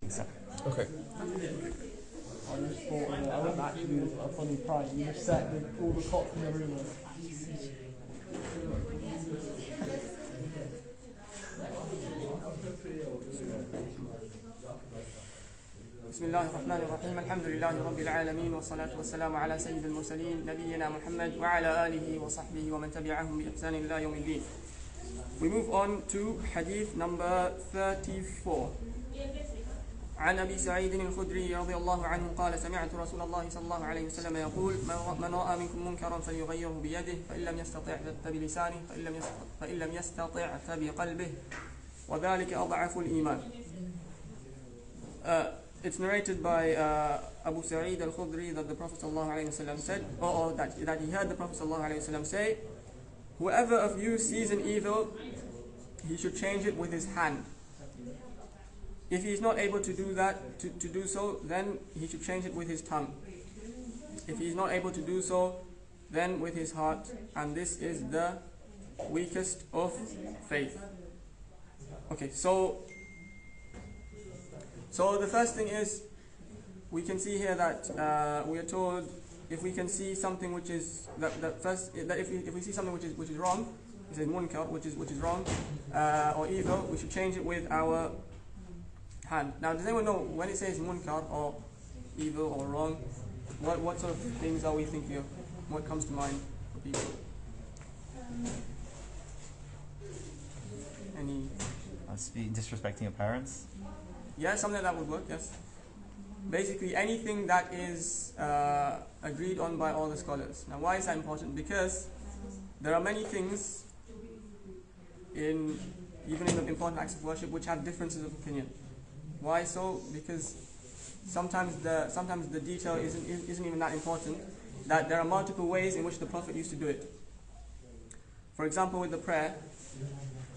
Okay. I just thought I wouldn't actually do a funny prank. You just set all the cops in the room. بسم الله الرحمن الرحيم الحمد لله رب العالمين والصلاة والسلام على سيد المرسلين نبينا محمد وعلى آله وصحبه ومن تبعهم بإحسان إلى يوم الدين. We move on to hadith number 34. عن أبي سعيد الخدري رضي الله عنه قال سمعت رسول الله صلى الله عليه وسلم يقول من رأى منكم منكرا فليغيره بيده فإن لم يستطع فبلسانه فإن لم يستطع فبقلبه وذلك أضعف الإيمان. It's narrated by Abu Sa'id al-Khudri that the Prophet ﷺ said, or that he heard the Prophet ﷺ say, whoever of you sees an evil, he should change it with his hand. If he is not able to do that, to do so, then he should change it with his tongue. If he is not able to do so, then with his heart, and this is the weakest of faith. Okay, so the first thing is, we can see here that we are told if we can see something which is if we see something which is wrong, it says munkar, which is wrong or evil, we should change it with our hand. Now, does anyone know when it says munkar or evil or wrong, what sort of things are we thinking of? What comes to mind for people? Any? Disrespecting your parents? Yeah, something like that would work, yes. Basically, anything that is agreed on by all the scholars. Now, why is that important? Because there are many things, even in the important acts of worship, which have differences of opinion. Why so? Because sometimes the detail isn't even that important, that there are multiple ways in which the Prophet used to do it. For example, with the prayer,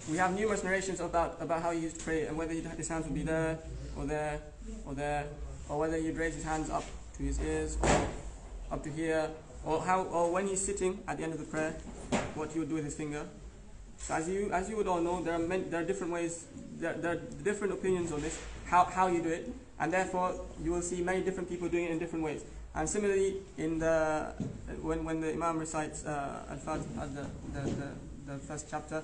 we have numerous narrations about how he used to pray, and whether his hands would be there, or there, or there, or whether he'd raise his hands up to his ears, or up to here, or when he's sitting at the end of the prayer, what he would do with his finger. So as you would all know, there are different ways, there are different opinions on this, how you do it, and therefore you will see many different people doing it in different ways. And similarly, when the Imam recites Al-Fatiha, the first chapter,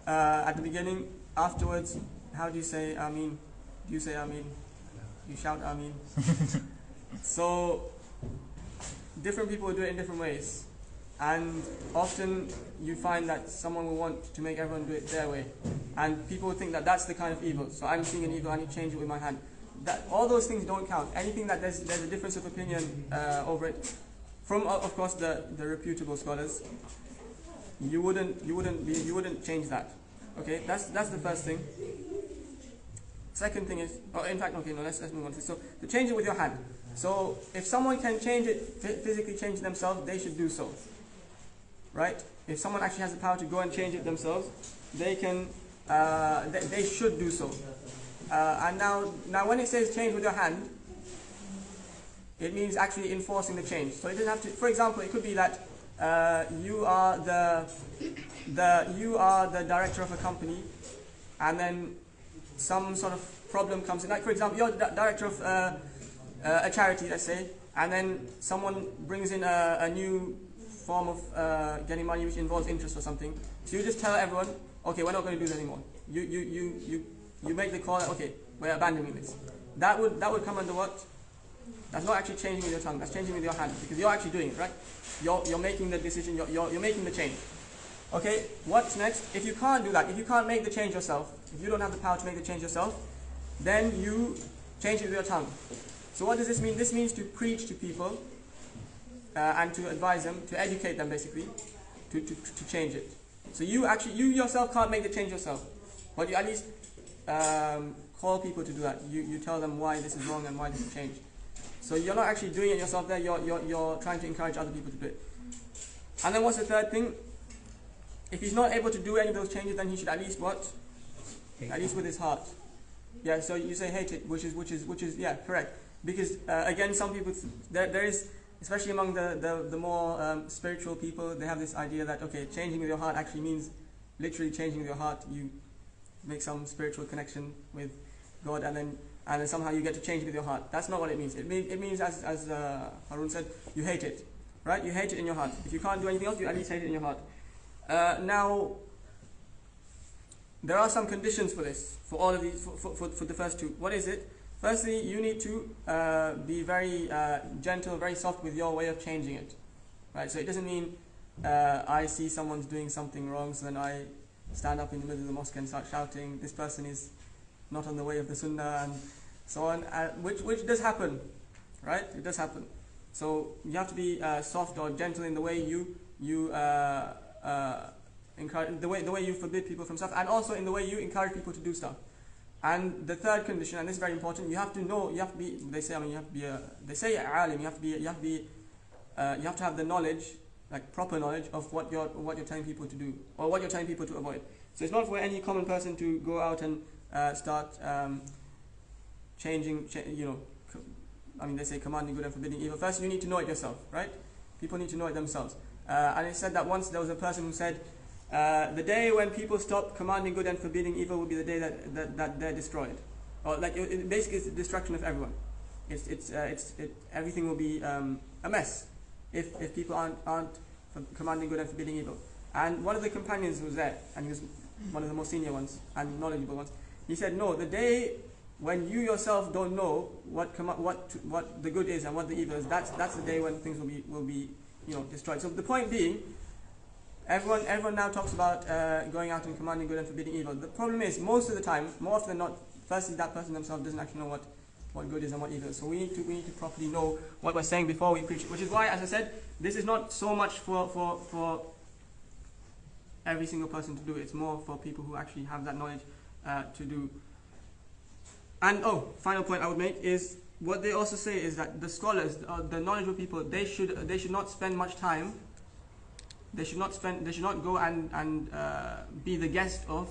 at the beginning, afterwards, how do you say Ameen? Do you say Ameen? You shout Ameen? So, different people will do it in different ways. And often you find that someone will want to make everyone do it their way. And people will think that that's the kind of evil. So I'm seeing an evil, I need to change it with my hand. All those things don't count. Anything that there's a difference of opinion over it, from of course the reputable scholars, you wouldn't change that. Okay, that's the first thing. Second thing is, let's move on to this. So to change it with your hand. So if someone can change it, physically change themselves, they should do so. Right? If someone actually has the power to go and change it themselves, they can. They should do so. And now when it says change with your hand, it means actually enforcing the change. So it doesn't have to. For example, it could be that you are the director of a company, and then some sort of problem comes in. Like for example, you're the director of a charity, let's say, and then someone brings in a new form of getting money which involves interest or something. So you just tell everyone, okay, we're not going to do that anymore. You make the call that, okay, we're abandoning this. That would come under what? That's not actually changing with your tongue. That's changing with your hand, because you're actually doing it, right? You're making the decision. You're making the change. Okay. What's next? If you can't do that, if you can't make the change yourself, if you don't have the power to make the change yourself, then you change it with your tongue. So what does this mean? This means to preach to people and to advise them, to educate them, basically, to change it. So you yourself can't make the change yourself, but you at least call people to do that. You tell them why this is wrong and why this is changed. So you're not actually doing it yourself there, you're trying to encourage other people to do it. And then what's the third thing? If he's not able to do any of those changes, then he should at least what? At least with his heart. Yeah, so you say hate it, which is yeah, correct. Because again, some people, there is, especially among the more spiritual people, they have this idea that, okay, changing with your heart actually means literally changing with your heart. You make some spiritual connection with God, and then and then somehow you get to change with your heart. That's not what it means. It means as Harun said, you hate it, right? You hate it in your heart. If you can't do anything else, you at least hate it in your heart. Now, there are some conditions for this, for all of these, for the first two. What is it? Firstly, you need to be very gentle, very soft with your way of changing it, right? So it doesn't mean I see someone's doing something wrong, so then I stand up in the middle of the mosque and start shouting, this person is not on the way of the sunnah, and so on, which does happen, right? It does happen. So you have to be soft or gentle in the way you encourage, the way you forbid people from stuff, and also in the way you encourage people to do stuff. And the third condition, and this is very important, you have to know, you have to be, they say, you have to be they say alim, you have to have the knowledge, like proper knowledge of what you're telling people to do, or what you're telling people to avoid. So it's not for any common person to go out and start changing, they say commanding good and forbidding evil. First you need to know it yourself, right? People need to know it themselves. And it said that once there was a person who said, the day when people stop commanding good and forbidding evil will be the day that they're destroyed, or like basically it's the destruction of everyone. Everything will be a mess if people aren't commanding good and forbidding evil. And one of the companions was there, and he was one of the most senior ones and knowledgeable ones. He said, no, the day when you yourself don't know what the good is and what the evil is, that's the day when things will be destroyed. So the point being, everyone now talks about going out and commanding good and forbidding evil. The problem is, most of the time, more often than not, firstly that person themselves doesn't actually know what good is and what evil is. So we need to properly know what we're saying before we preach it. Which is why, as I said, this is not so much for every single person to do it. It's more for people who actually have that knowledge to do. And final point I would make is, what they also say is that the scholars, the knowledgeable people, they should not spend much time. They should not go and be the guest of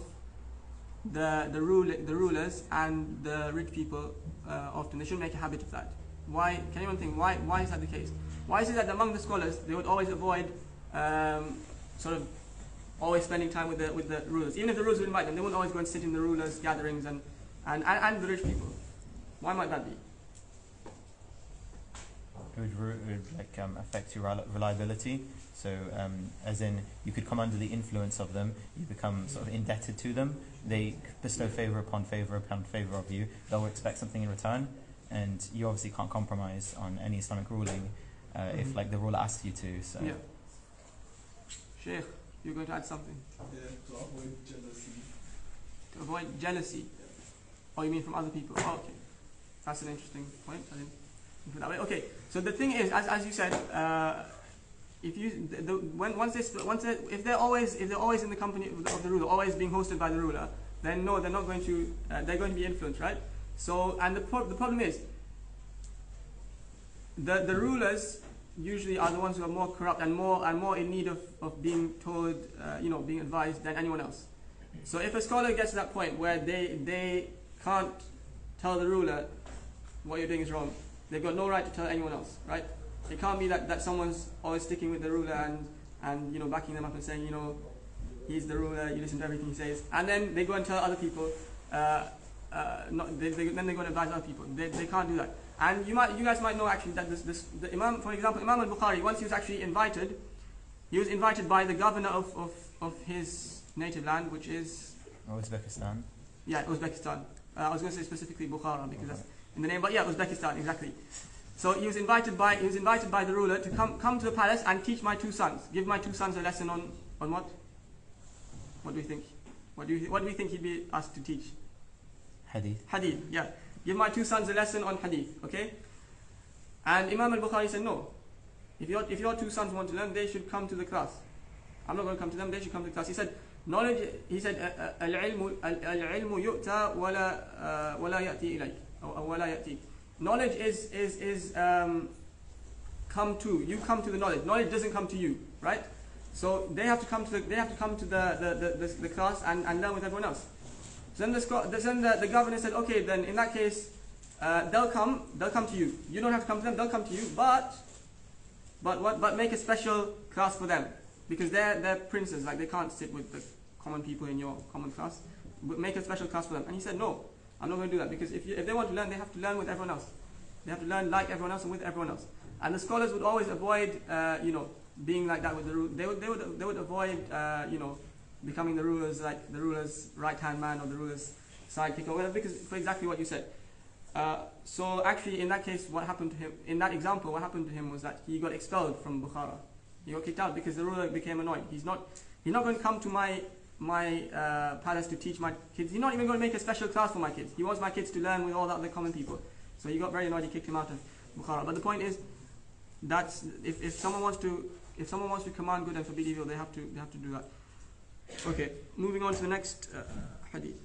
the rulers and the rich people often. They shouldn't make a habit of that. Why? Can anyone think why is that the case? Why is it that among the scholars they would always avoid always spending time with the rulers? Even if the rulers would invite them, they wouldn't always go and sit in the rulers' gatherings and the rich people. Why might that be? It would affect your reliability. So, as in, you could come under the influence of them. You become sort of indebted to them. They bestow favor upon favor of you. They'll expect something in return, and you obviously can't compromise on any Islamic ruling if the ruler asks you to. So, yeah. Sheikh, you're going to add something? Yeah, to avoid jealousy. To avoid jealousy? Oh, you mean from other people? Oh, okay. That's an interesting point. I didn't think of it that way. Okay, so the thing is, as you said, if they're always in the company of the ruler, always being hosted by the ruler, then no, they're not going to. They're going to be influenced, right? So, and the problem is, the rulers usually are the ones who are more corrupt and more in need of being told, being advised than anyone else. So, if a scholar gets to that point where they can't tell the ruler what you're doing is wrong, they've got no right to tell anyone else, right? It can't be that someone's always sticking with the ruler and backing them up and saying, he's the ruler, you listen to everything he says, and then they go and tell other people. Then they go and advise other people. They can't do that. And you guys might know actually that the Imam, for example, Imam al-Bukhari, once he was actually invited, by the governor of his native land, which is Uzbekistan. Yeah, Uzbekistan. I was going to say specifically Bukhara because that's in the name, but yeah, Uzbekistan exactly. So he was invited by the ruler to come to the palace and teach my two sons. Give my two sons a lesson on what? What do we think? What do we think he'd be asked to teach? Hadeeth. Hadeeth, yeah. Give my two sons a lesson on Hadeeth, okay? And Imam al-Bukhari said, no. If your two sons want to learn, they should come to the class. I'm not going to come to them, they should come to the class. He said, knowledge, al-ilmu yu'ta wala ya'ti ilayk. Wala ya'ti. Knowledge is come to. You come to the knowledge. Knowledge doesn't come to you, right? So they have to come to the class and learn with everyone else. So then the governor said, okay, then in that case, they'll come to you. You don't have to come to them, they'll come to you, but make a special class for them. Because they're princes, like they can't sit with the common people in your common class. But make a special class for them. And he said, no. I'm not going to do that, because if they want to learn, they have to learn with everyone else. They have to learn like everyone else and with everyone else. And the scholars would always avoid, being like that with the rule. They would avoid, becoming the ruler's right hand man or the ruler's sidekick or whatever, because for exactly what you said. So actually, in that case, what happened to him? In that example, what happened to him was that he got expelled from Bukhara. He got kicked out because the ruler became annoyed. He's not going to come to my palace to teach my kids. He's not even going to make a special class for my kids. He wants my kids to learn with all the other common people. So he got very annoyed. He kicked him out of Bukhara. But the point is, that's if someone wants to command good and forbid evil, they have to do that. Okay, moving on to the next hadith.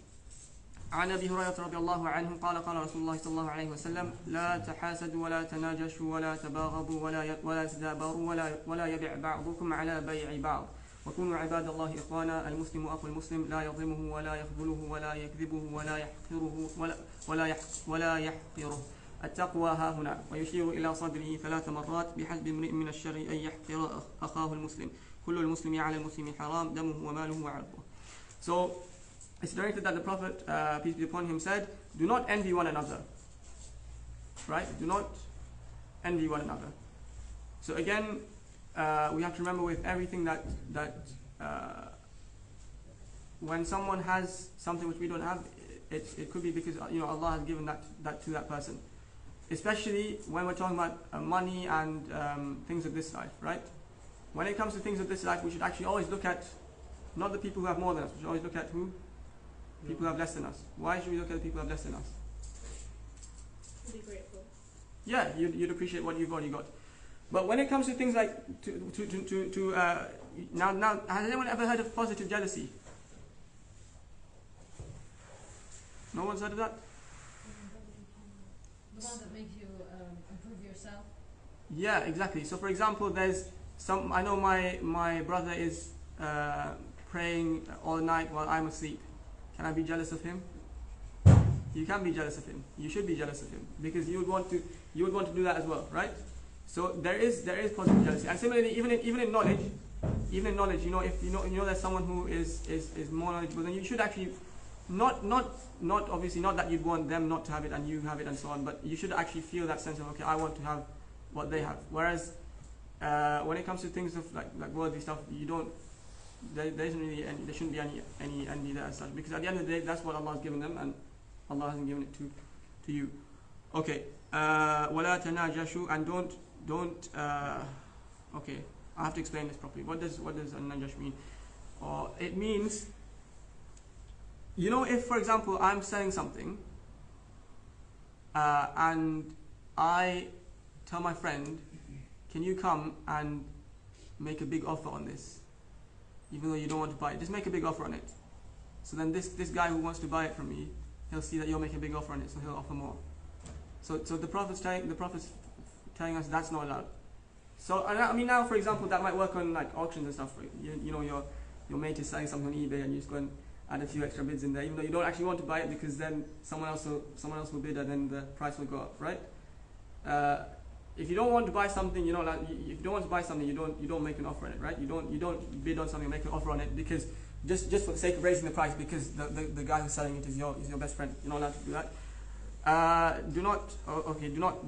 عن أبي هريرة رضي الله عنه قال قال رسول الله صلى الله عليه وسلم لا تحاسدوا ولا تناجشوا ولا تباغضوا ولا تدابروا ولا يبع بعضكم على بيع بعض وكونوا عباد الله إخوانا المسلم أخو المسلم لا يظلمه ولا يخذله ولا يكذبه ولا يحقره ولا يحقره التقوى ها هنا ويشير إلى صدره 3 مرات بحسب امرئ من الشر أن يحقر أخاه المسلم كل المسلم على المسلم حرام دمه وماله وعرضه. So it's directed that the Prophet, peace be upon him, said, do not envy one another. Right? Do not envy one another. So again, we have to remember with everything that when someone has something which we don't have, it could be because Allah has given that to that person. Especially when we're talking about money and things of this life, right? When it comes to things of this life, we should actually always look at not the people who have more than us. We should always look at who? People who have less than us. Why should we look at the people who have less than us? Be grateful. Yeah, you'd appreciate what you've already got. But when it comes to things like now, has anyone ever heard of positive jealousy? No one's heard of that? The one that makes you improve yourself. Yeah, exactly. So for example, there's I know my brother is praying all night while I'm asleep. Can I be jealous of him? You can be jealous of him. You should be jealous of him because you would want to do that as well, right? So there is positive jealousy. And similarly, even in knowledge, if there's someone who is more knowledgeable, then you should actually not obviously not that you'd want them not to have it and you have it and so on, but you should actually feel that sense of, okay, I want to have what they have. Whereas when it comes to things of like worldly stuff, there shouldn't be any envy there as such, because at the end of the day, that's what Allah has given them, and Allah hasn't given it to you. Okay, وَلَا تَنَاجَشُوا, and don't. Okay, I have to explain this properly. What does an-najash mean? It means, if for example I'm selling something, and I tell my friend, can you come and make a big offer on this? Even though you don't want to buy it, just make a big offer on it. So then this guy who wants to buy it from me, he'll see that you're making a big offer on it, so he'll offer more. So the Prophet's telling us that's not allowed. So I mean, now for example, that might work on like auctions and stuff. Your mate is selling something on eBay and you just go and add a few extra bids in there, even though you don't actually want to buy it, because then someone else will bid and then the price will go up, right? If you don't want to buy something, you don't make an offer on it, right? You don't bid on something and make an offer on it because just for the sake of raising the price, because the guy who's selling it is your best friend. You're not allowed to do that. Do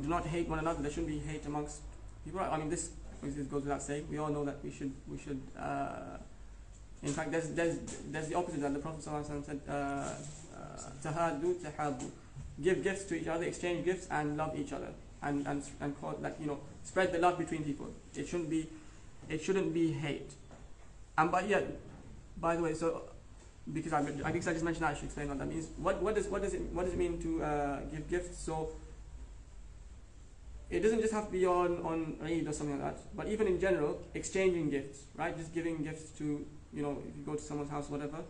not hate one another. There shouldn't be hate amongst people. I mean, this goes without saying. We all know that we should. In fact, there's the opposite that the Prophet ﷺ said. Tahadu tahabu. Give gifts to each other, exchange gifts, and love each other. And call, spread the love between people. It shouldn't be hate. But yeah, by the way, so because I just mentioned that, I should explain what that means. What does it mean to give gifts? So it doesn't just have to be on Eid or something like that, but even in general, exchanging gifts, right? Just giving gifts to, if you go to someone's house, whatever,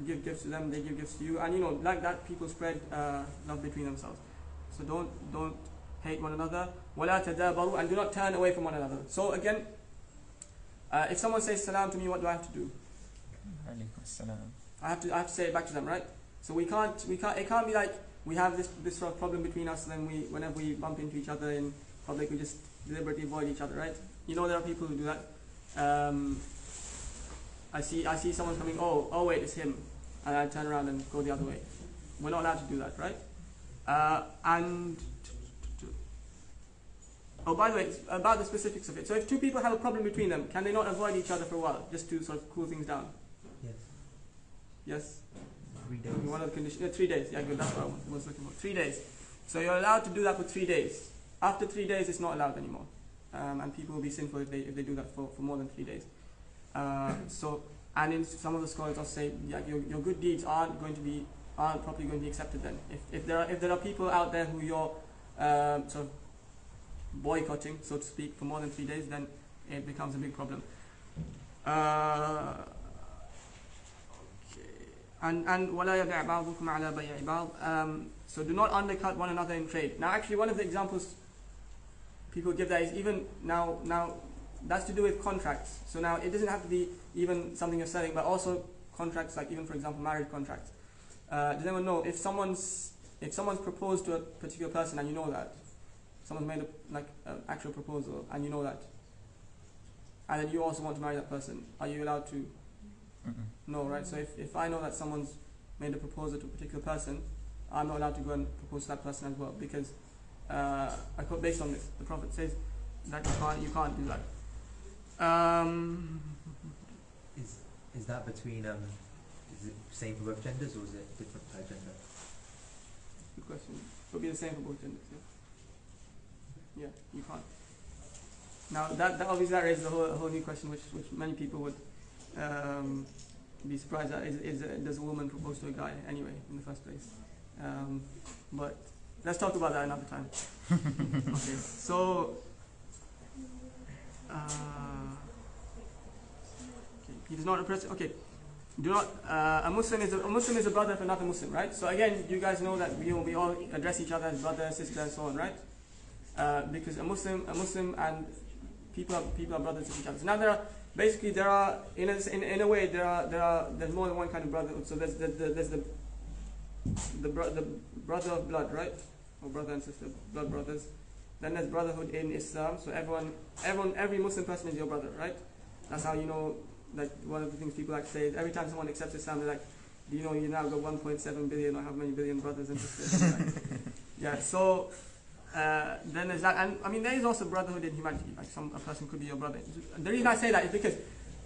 give gifts to them, they give gifts to you, and like that, people spread love between themselves. So don't hate one another. وَلَا تَدَابَرُوا, and do not turn away from one another. So again, if someone says salam to me, what do I have to do? I have to say it back to them, right? So it can't be like we have this sort of problem between us, and then whenever we bump into each other in public, we just deliberately avoid each other, right? There are people who do that. I see someone coming, oh wait, it's him, and I turn around and go the other way. We're not allowed to do that, right? And oh, by the way, about the specifics of it. So if two people have a problem between them, can they not avoid each other for a while, just to sort of cool things down? Yes. Yes? 3 days. One of the conditions, 3 days. Yeah, good. That's what I was looking for. 3 days. So you're allowed to do that for 3 days. After 3 days, it's not allowed anymore. And people will be sinful if they do that for more than 3 days. And in some of the scholars also say, yeah, your good deeds aren't properly going to be accepted then. If there are people out there who you're sort of boycotting, so to speak, for more than 3 days, then it becomes a big problem. And وَلَا يَبِعْ بَعْضُكُمْ عَلَى بَيْعِ بَعْضٍ. So do not undercut one another in trade. Now actually one of the examples people give that is even now that's to do with contracts. So now it doesn't have to be even something you're selling, but also contracts, like even for example marriage contracts. Does anyone know if someone's proposed to a particular person and you know that? Someone's made an actual proposal and you know that, and then you also want to marry that person, are you allowed to? No, right? So if I know that someone's made a proposal to a particular person, I'm not allowed to go and propose to that person as well, because based on this, the Prophet says that you can't do that. Is that between is it same for both genders, or is it different per gender? Good question. It would be the same for both genders. Yeah, you can't. Now that obviously that raises a whole new question, which many people would be surprised at. Does a woman propose to a guy anyway in the first place? But let's talk about that another time. Okay, so he does not oppress. Okay, do not. A Muslim is a brother of another Muslim, right? So again, you guys know that we all address each other as brother, sister, and so on, right? Because a Muslim and people are brothers of each other. So now there are in a way there's more than one kind of brotherhood. So there's the brother of blood, right? Or brother and sister, blood brothers. Then there's brotherhood in Islam. So every Muslim person is your brother, right? That's how you know. Like one of the things people like to say is every time someone accepts Islam, they're like, do you know you now got 1.7 billion or how many billion brothers and sisters? Yeah. So then there's that, and I mean there is also brotherhood in humanity. Like a person could be your brother. The reason I say that is because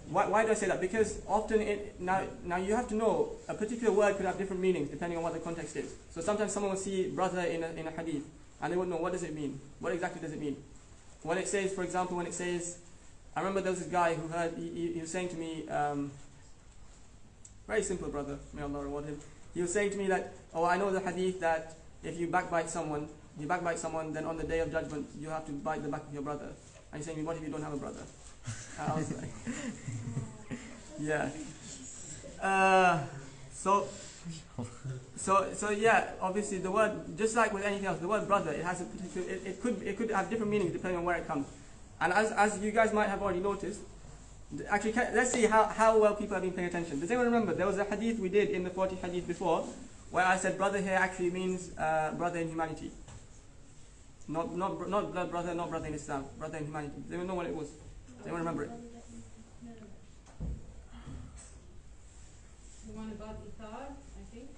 why do I say that? Because often now you have to know a particular word could have different meanings depending on what the context is. So sometimes someone will see brother in a hadith and they won't know what does it mean. What exactly does it mean? When it says, for example, I remember there was this guy who he was saying to me, very simple brother, may Allah reward him. He was saying to me that, oh, I know the hadith that if you backbite someone, then on the day of judgment you have to bite the back of your brother. And he's saying, what if you don't have a brother? I was like, yeah. So yeah, obviously the word, just like with anything else, the word brother, it has a particular, it could have different meanings depending on where it comes. And as you guys might have already noticed, actually let's see how well people have been paying attention. Does anyone remember there was a hadith we did in the 40 hadith before, where I said brother here actually means brother in humanity. Not blood brother, not brother in Islam, brother in humanity. Does anyone know what it was? Does anyone remember it? The one about Ithar, I think.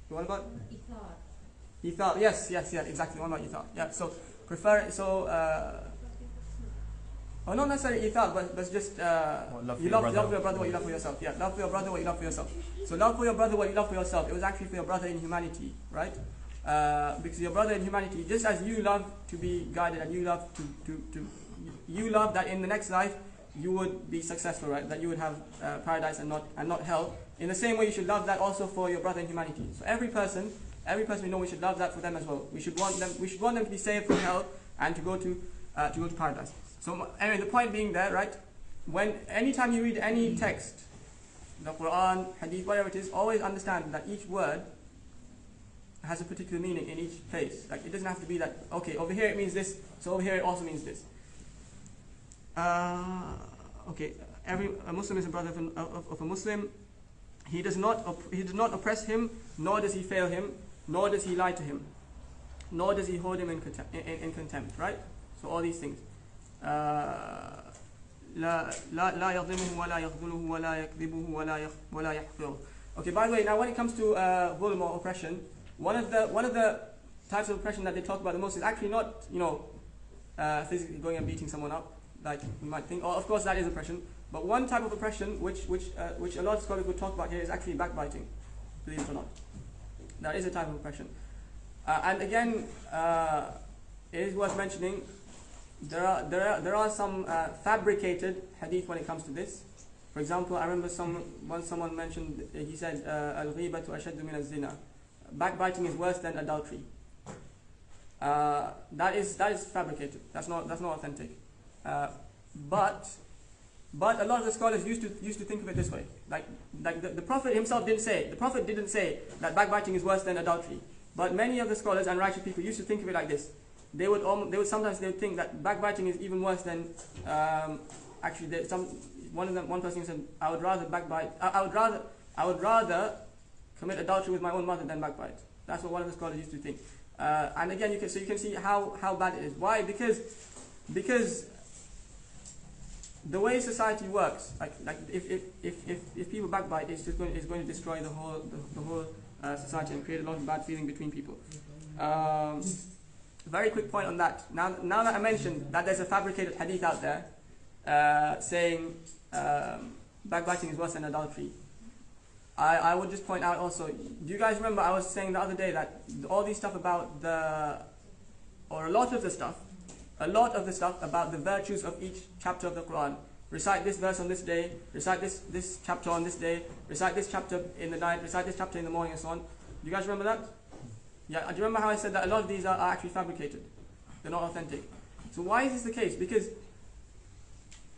The one about? Ithar. Ithar, yes, exactly, the one about Ithar. Yeah, so not necessarily ithar, but just you love your brother what you love for yourself. Yeah, love for your brother what you love for yourself. So love for your brother what you love for yourself. It was actually for your brother in humanity, right? Because your brother in humanity, just as you love to be guided and you love you love that in the next life you would be successful, right? That you would have paradise and not hell. In the same way, you should love that also for your brother in humanity. So every person we know, we should love that for them as well. We should want them to be saved from hell and to go to paradise. So anyway, the point being there, right? Anytime you read any text, the Quran, Hadith, whatever it is, always understand that each word has a particular meaning in each place. Like it doesn't have to be that, okay, over here it means this, so over here it also means this. Okay, a Muslim is a brother of a Muslim. He does not oppress him, nor does he fail him, nor does he lie to him, nor does he hold him in contempt, right? So all these things. لا يظلمه ولا يخذله ولا يكذبه ولا يحقره. Okay, by the way, now when it comes to dhulm or oppression, one of the types of oppression that they talk about the most is actually not, physically going and beating someone up, like you might think. Of course, that is oppression. But one type of oppression, which a lot of scholars would talk about here, is actually backbiting. Believe it or not, that is a type of oppression. And again, it is worth mentioning there are some fabricated hadith when it comes to this. For example, I remember once someone mentioned, he said, "Al-ghibatu ashaddu min az-zina." Backbiting is worse than adultery. That is fabricated. That's not authentic. But a lot of the scholars used to think of it this way. Like the Prophet himself didn't say. The Prophet didn't say that backbiting is worse than adultery. But many of the scholars and righteous people used to think of it like this. They would sometimes think that backbiting is even worse than one person said, I would rather backbite. I would rather commit adultery with my own mother than backbite. That's what one of the scholars used to think. And again, you can see how bad it is. Why? Because the way society works, like if people backbite, it's going to destroy the whole society and create a lot of bad feeling between people. Very quick point on that. Now that I mentioned that there's a fabricated hadith out there saying backbiting is worse than adultery, I would just point out also, do you guys remember I was saying the other day that all these stuff about a lot of the stuff about the virtues of each chapter of the Quran, recite this verse on this day, recite this chapter on this day, recite this chapter in the night, recite this chapter in the morning, and so on. Do you guys remember that? Yeah, do you remember how I said that a lot of these are actually fabricated? They're not authentic. So why is this the case? Because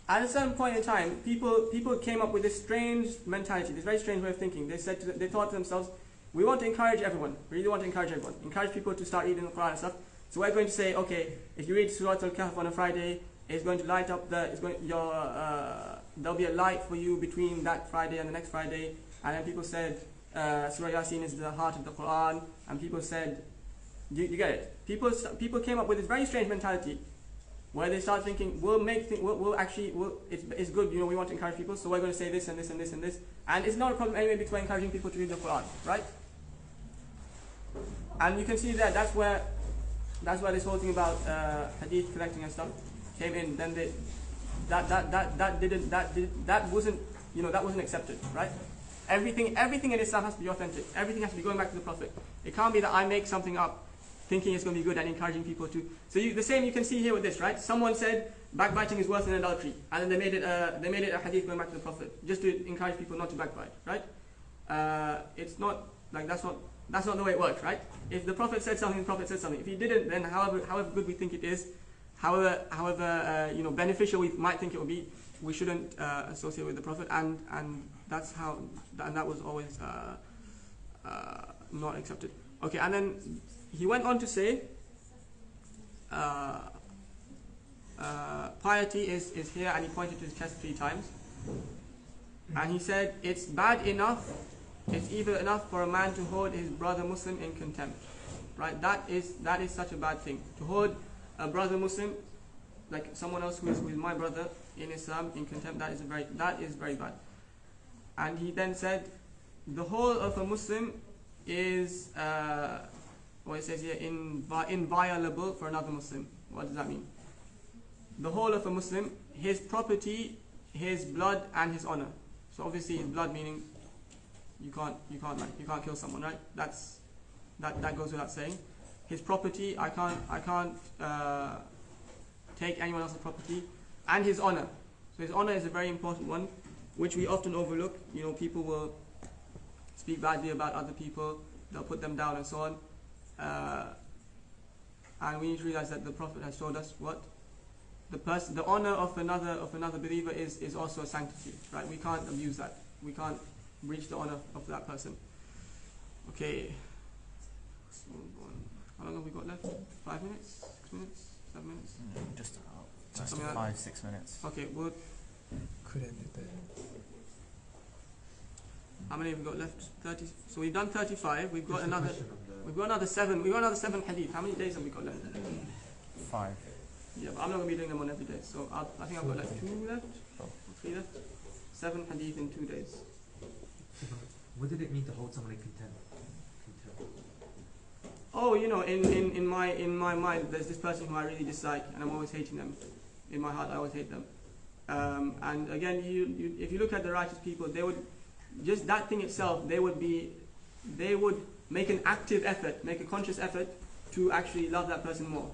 at a certain point in time, people came up with this strange mentality, this very strange way of thinking. They thought to themselves, we want to encourage everyone. We really want to encourage everyone. Encourage people to start reading the Quran and stuff. So we're going to say, okay, if you read Surah Al-Kahf on a Friday, it's going to light up there'll be a light for you between that Friday and the next Friday. And then people said, Surah Yasin is the heart of the Quran. And people said, you get it? People came up with this very strange mentality where they start thinking, it's good, we want to encourage people, so we're going to say this and this and this and this. And it's not a problem anyway because we're encouraging people to read the Quran, right? And you can see that that's where this whole thing about hadith collecting and stuff came in. Then that wasn't accepted, right? Everything in Islam has to be authentic. Everything has to be going back to the Prophet. It can't be that I make something up thinking it's going to be good and encouraging people to. So the same you can see here with this, right? Someone said backbiting is worse than adultery, and then they made it a hadith going back to the Prophet just to encourage people not to backbite, right? It's not like that's not the way it works, right? If the Prophet said something, the Prophet said something. If he didn't, then however good we think it is, however beneficial we might think it would be, we shouldn't associate with the Prophet, and that's how, and that was always not accepted. Okay, and then he went on to say, piety is here, and he pointed to his chest 3 times, and he said it's bad enough, it's evil enough for a man to hold his brother Muslim in contempt, right? That is such a bad thing, to hold a brother Muslim, like someone else who is my brother in Islam, in contempt. That is very bad. And he then said the whole of a Muslim is what it says here, inviolable for another Muslim. What does that mean? The whole of a Muslim, his property, his blood, and his honor. So obviously his blood meaning you can't kill someone, right? That goes without saying. His property, I can't take anyone else's property, and his honor. So his honor is a very important one, which we often overlook. People will speak badly about other people, they'll put them down and so on. And we need to realize that the Prophet has told us what the honor of another believer is also a sanctity, right? We can't abuse that. We can't breach the honor of that person. Okay. How long have we got left? 5 minutes? 6 minutes? 7 minutes? Just Something like 5-6 minutes. Okay, well, Could end it there. how many have we got left? 30. So we've done 35. We've got another 7. We've got another 7 hadith. How many days have we got left? 5. Yeah, but I'm not going to be doing them on every day. So I think I've got like 2 left, or 3 left. 7 hadith in 2 days. What did it mean to hold someone in contempt? oh, in my mind, there's this person who I really dislike, and I'm always hating them. In my heart, I always hate them. And again, if you look at the righteous people, they would just that thing itself. They would make an active effort, make a conscious effort to actually love that person more,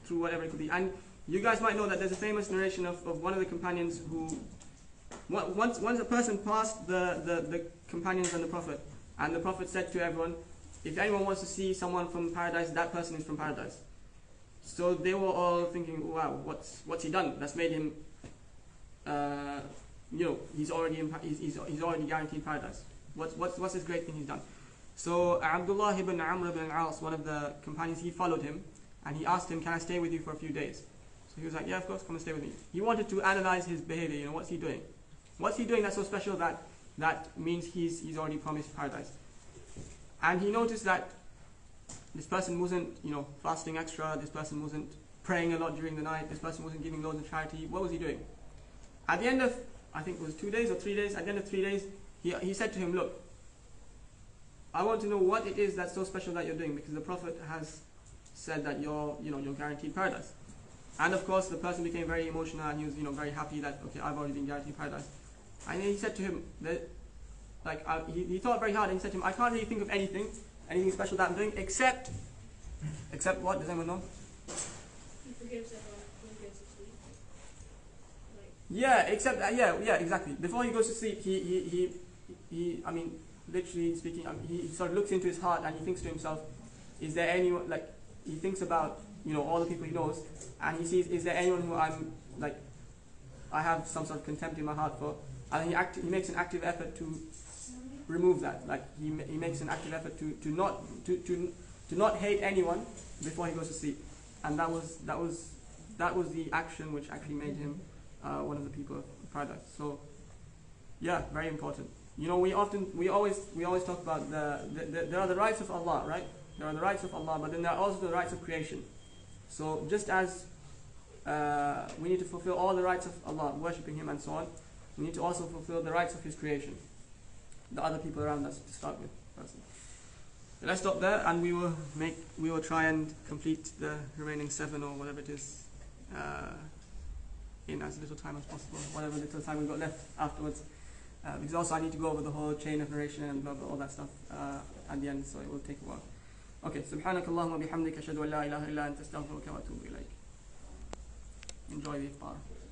through whatever it could be. And you guys might know that there's a famous narration of one of the companions who, once a person passed the companions and the Prophet said to everyone, if anyone wants to see someone from paradise, that person is from paradise. So they were all thinking, wow, what's he done? That's made him, he's already guaranteed paradise. What's this great thing he's done? So Abdullah ibn Amr ibn al-As, one of the companions, he followed him, and he asked him, can I stay with you for a few days? So he was like, yeah, of course, come and stay with me. He wanted to analyze his behavior. What's he doing? What's he doing that's so special that means he's already promised paradise? And he noticed that this person wasn't, fasting extra. This person wasn't praying a lot during the night. This person wasn't giving loads of charity. What was he doing? At the end of, I think it was 2 days or 3 days, at the end of 3 days, he said to him, look, I want to know what it is that's so special that you're doing, because the Prophet has said that you're guaranteed paradise. And of course, the person became very emotional, and he was, very happy that, okay, I've already been guaranteed paradise. And then he said to him that, he thought very hard, and he said to him, I can't really think of anything special that I'm doing, except what? Does anyone know? He forgives everyone when he goes to sleep. Yeah, except yeah, exactly. Before he goes to sleep, he literally speaking, he sort of looks into his heart and he thinks to himself, is there anyone, he thinks about, all the people he knows, and he sees, is there anyone who I have some sort of contempt in my heart for? And he makes an active effort to remove that. He makes an active effort to not hate anyone before he goes to sleep. And that was the action which actually made him one of the people of paradise. So yeah, very important. We always talk about there are the rights of Allah, right? There are the rights of Allah, but then there are also the rights of creation. So just as we need to fulfill all the rights of Allah, worshipping Him and so on, we need to also fulfill the rights of His creation, the other people around us, to start with. So let's stop there, and we will try and complete the remaining 7 or whatever it is in as little time as possible, whatever little time we've got left afterwards. Because also I need to go over the whole chain of narration and blah, blah, all that stuff at the end, so it will take a while. Okay, سبحانك اللهم وبحمدك أشهد أن لا إله إلا أنت أستغفرك وأتوب إليك. Enjoy the iftar.